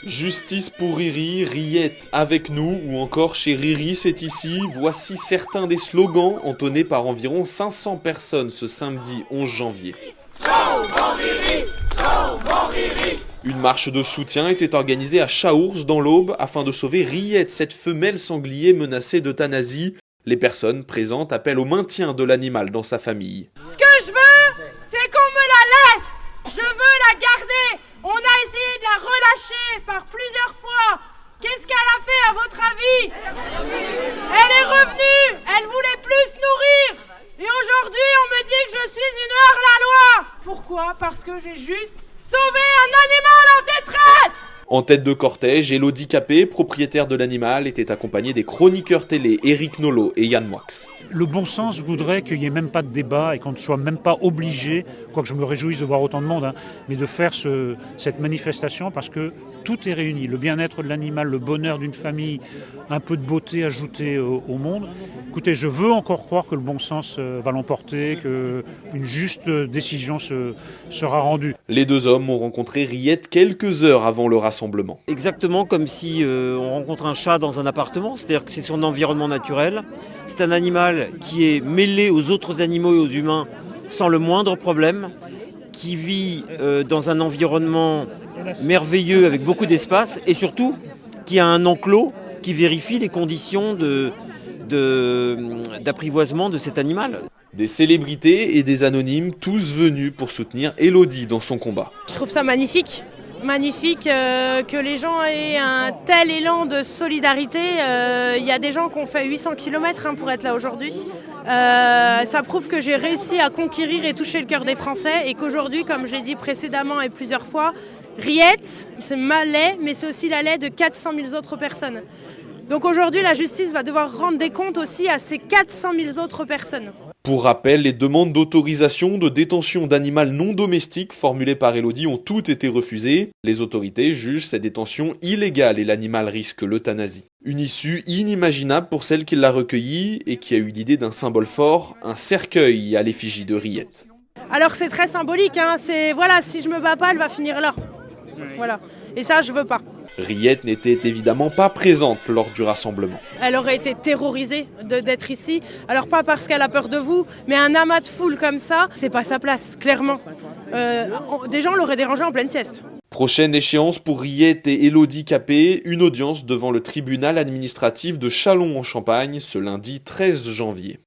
Justice pour Riri, Riette avec nous ou encore chez Riri c'est ici, voici certains des slogans entonnés par environ 500 personnes ce samedi 11 janvier. Sauvons Riri, sauvons Riri. Une marche de soutien était organisée à Chaours dans l'Aube afin de sauver Riette, cette femelle sanglier menacée d'euthanasie. Les personnes présentes appellent au maintien de l'animal dans sa famille. Ce que je veux, c'est qu'on me la laisse. Je veux la garder. On a essayé de la relâcher par plusieurs fois. Qu'est-ce qu'elle a fait à votre avis? Elle est revenue. Elle voulait plus se nourrir. Et aujourd'hui, on me dit que je suis une hors-la-loi. Pourquoi? Parce que j'ai juste sauvé un animal en détresse. En tête de cortège, Elodie Capet, propriétaire de l'animal, était accompagnée des chroniqueurs télé Éric Nolot et Yann Moix. Le bon sens voudrait qu'il n'y ait même pas de débat et qu'on ne soit même pas obligé, quoique je me réjouisse de voir autant de monde, mais de faire cette manifestation parce que tout est réuni. Le bien-être de l'animal, le bonheur d'une famille, un peu de beauté ajoutée au monde. Écoutez, je veux encore croire que le bon sens va l'emporter, qu'une juste décision sera rendue. Les deux hommes ont rencontré Riette quelques heures avant le rassemblement. Exactement comme si on rencontre un chat dans un appartement, c'est-à-dire que c'est son environnement naturel. C'est un animal qui est mêlé aux autres animaux et aux humains sans le moindre problème, qui vit dans un environnement merveilleux avec beaucoup d'espace et surtout qui a un enclos qui vérifie les conditions d'apprivoisement de cet animal. Des célébrités et des anonymes, tous venus pour soutenir Elodie dans son combat. Je trouve ça magnifique. Magnifique que les gens aient un tel élan de solidarité. Il y a des gens qui ont fait 800 km pour être là aujourd'hui. Ça prouve que j'ai réussi à conquérir et toucher le cœur des Français et qu'aujourd'hui, comme je l'ai dit précédemment et plusieurs fois, Riette, c'est ma lait, mais c'est aussi la lait de 400 000 autres personnes. Donc aujourd'hui, la justice va devoir rendre des comptes aussi à ces 400 000 autres personnes. Pour rappel, les demandes d'autorisation de détention d'animal non domestique formulées par Elodie ont toutes été refusées. Les autorités jugent cette détention illégale et l'animal risque l'euthanasie. Une issue inimaginable pour celle qui l'a recueilli et qui a eu l'idée d'un symbole fort, un cercueil à l'effigie de Riette. Alors c'est très symbolique, c'est voilà, si je me bats pas, elle va finir là. Voilà. Et ça, je veux pas. Riette n'était évidemment pas présente lors du rassemblement. Elle aurait été terrorisée d'être ici. Alors pas parce qu'elle a peur de vous, mais un amas de foule comme ça, c'est pas sa place, clairement. Des gens l'auraient dérangée en pleine sieste. Prochaine échéance pour Riette et Elodie Capet, une audience devant le tribunal administratif de Châlons-en-Champagne ce lundi 13 janvier.